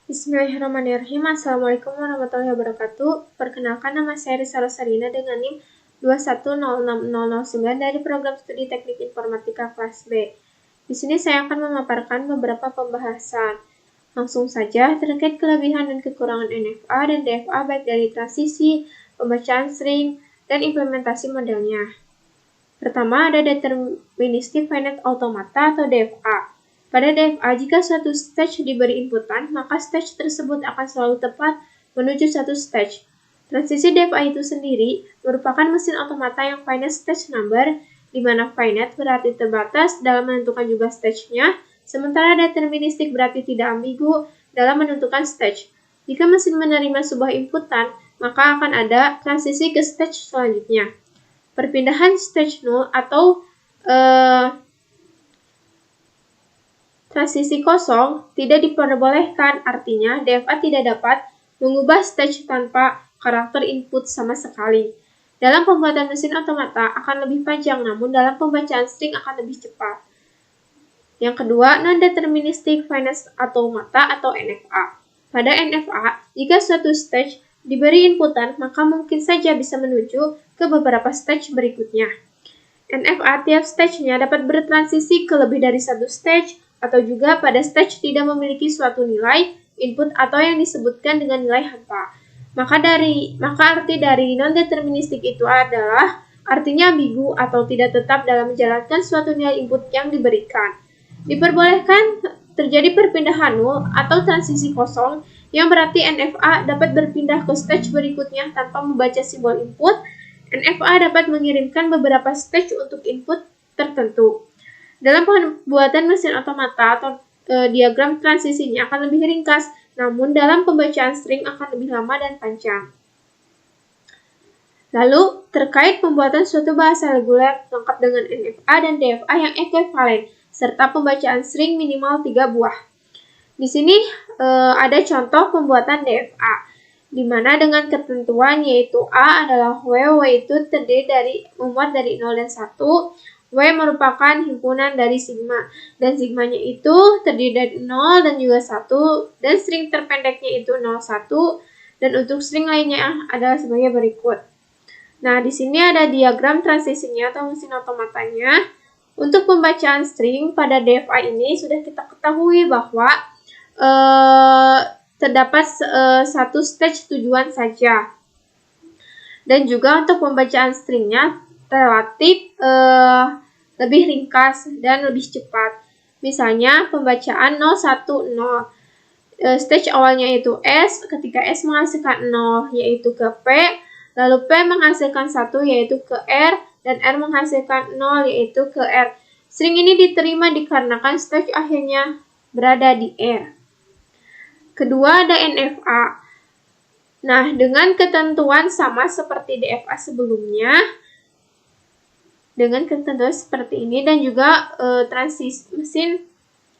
Bismillahirrahmanirrahim. Assalamualaikum warahmatullahi wabarakatuh. Perkenalkan, nama saya Risa Rosarina dengan NIM 2106009 dari program studi Teknik Informatika kelas B. Di sini saya akan memaparkan beberapa pembahasan. Langsung saja terkait kelebihan dan kekurangan NFA dan DFA baik dari transisi, pembacaan string, dan implementasi modelnya. Pertama, ada Deterministic Finite Automata atau DFA. Pada DFA, jika suatu stage diberi inputan, maka stage tersebut akan selalu tepat menuju satu stage. Transisi DFA itu sendiri merupakan mesin otomata yang finite stage number, di mana finite berarti terbatas dalam menentukan jumlah stage-nya, sementara deterministik berarti tidak ambigu dalam menentukan stage. Jika mesin menerima sebuah inputan, maka akan ada transisi ke stage selanjutnya. Perpindahan stage 0 atau transisi kosong tidak diperbolehkan, artinya DFA tidak dapat mengubah stage tanpa karakter input sama sekali. Dalam pembuatan mesin otomata akan lebih panjang, namun dalam pembacaan string akan lebih cepat. Yang kedua, Non-Deterministic Finite Automata atau NFA. Pada NFA, jika suatu stage diberi inputan, maka mungkin saja bisa menuju ke beberapa stage berikutnya. NFA tiap stage-nya dapat bertransisi ke lebih dari satu stage, atau juga pada stage tidak memiliki suatu nilai input atau yang disebutkan dengan nilai hampa. Maka arti dari non-deterministik itu adalah artinya ambigu atau tidak tetap dalam menjalankan suatu nilai input yang diberikan. Diperbolehkan terjadi perpindahan nol atau transisi kosong, yang berarti NFA dapat berpindah ke stage berikutnya tanpa membaca simbol input. NFA dapat mengirimkan beberapa stage untuk input tertentu. Dalam pembuatan mesin otomata atau diagram transisinya akan lebih ringkas, namun dalam pembacaan string akan lebih lama dan panjang. Lalu, terkait pembuatan suatu bahasa reguler lengkap dengan NFA dan DFA yang ekuivalen, serta pembacaan string minimal 3 buah. Di sini ada contoh pembuatan DFA, di mana dengan ketentuan yaitu A adalah W itu terdiri memuat dari 0 dan 1, W merupakan himpunan dari sigma, dan sigmanya itu terdiri dari 0 dan juga 1, dan string terpendeknya itu 01, dan untuk string lainnya adalah sebagai berikut. Nah, di sini ada diagram transisinya atau mesin otomatanya. Untuk pembacaan string pada DFA ini sudah kita ketahui bahwa terdapat satu stage tujuan saja. Dan juga untuk pembacaan stringnya relatif lebih ringkas dan lebih cepat. Misalnya pembacaan 010. Stage awalnya itu S, ketika S menghasilkan 0 yaitu ke P, lalu P menghasilkan 1 yaitu ke R, dan R menghasilkan 0 yaitu ke R. String ini diterima dikarenakan stage akhirnya berada di R. Kedua ada NFA. Nah, dengan ketentuan sama seperti DFA sebelumnya, dengan ketentuan seperti ini dan juga transisi mesin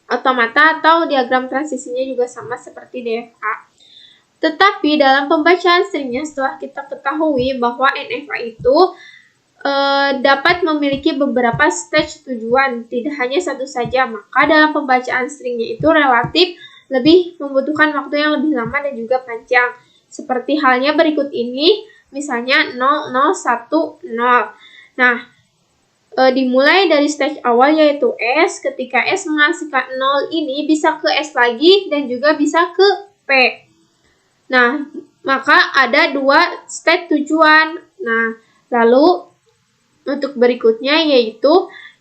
otomata atau diagram transisinya juga sama seperti DFA. Tetapi dalam pembacaan stringnya setelah kita ketahui bahwa NFA itu dapat memiliki beberapa stage tujuan, tidak hanya satu saja, maka dalam pembacaan stringnya itu relatif lebih membutuhkan waktu yang lebih lama dan juga panjang. Seperti halnya berikut ini, misalnya 0010. Nah, dimulai dari stage awal yaitu S, ketika S menghasilkan 0 ini bisa ke S lagi dan juga bisa ke P. Nah, maka ada dua stage tujuan. Nah, lalu untuk berikutnya yaitu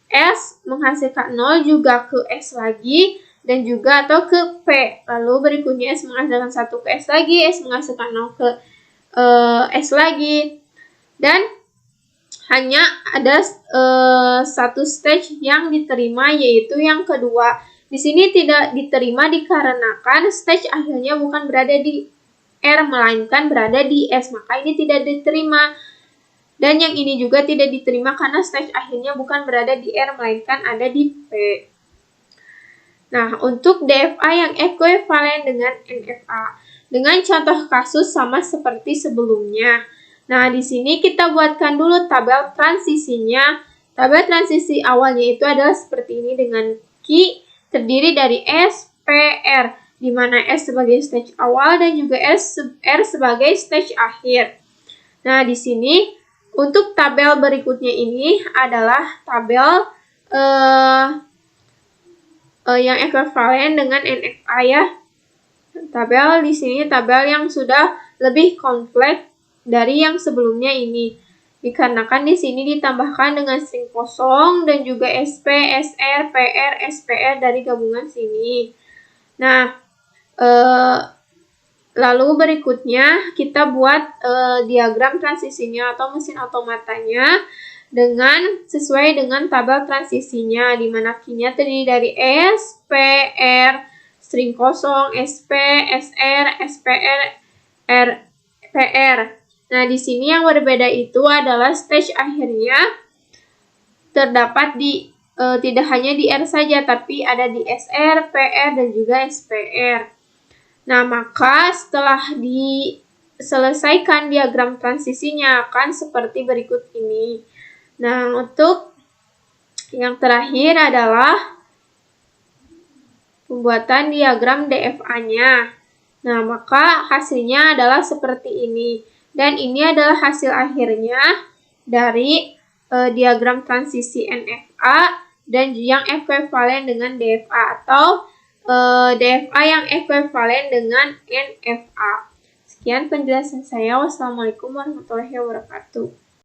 S menghasilkan 0 juga ke S lagi dan juga atau ke P. Lalu berikutnya S menghasilkan 1 ke S lagi, S menghasilkan 0 ke S lagi. Dan hanya ada satu stage yang diterima yaitu yang kedua. Di sini tidak diterima dikarenakan stage akhirnya bukan berada di R melainkan berada di S, maka ini tidak diterima. Dan yang ini juga tidak diterima karena stage akhirnya bukan berada di R melainkan ada di P. Nah, untuk DFA yang ekuivalen dengan NFA dengan contoh kasus sama seperti sebelumnya. Nah, di sini kita buatkan dulu tabel transisinya. Tabel transisi awalnya itu adalah seperti ini dengan Q terdiri dari S, P, R. di mana S sebagai stage awal dan juga R sebagai stage akhir. Nah, di sini untuk tabel berikutnya ini adalah tabel yang ekuivalen dengan NFA ya. Tabel di sini tabel yang sudah lebih kompleks dari yang sebelumnya ini. Dikarenakan di sini ditambahkan dengan string kosong dan juga SP, SR, PR, SPR dari gabungan sini. Nah, lalu berikutnya kita buat diagram transisinya atau mesin otomatanya sesuai dengan tabel transisinya, di mana Q-nya terdiri dari S, P, R, string kosong, SP, SR, SPR, R, PR. Nah, di sini yang berbeda itu adalah stage akhirnya terdapat di tidak hanya di R saja, tapi ada di SR, PR, dan juga SPR. Nah, maka setelah diselesaikan diagram transisinya akan seperti berikut ini. Nah, untuk yang terakhir adalah pembuatan diagram DFA-nya. Nah, maka hasilnya adalah seperti ini. Dan ini adalah hasil akhirnya dari diagram transisi NFA dan yang ekuivalen dengan DFA atau DFA yang ekuivalen dengan NFA. Sekian penjelasan saya. Wassalamualaikum warahmatullahi wabarakatuh.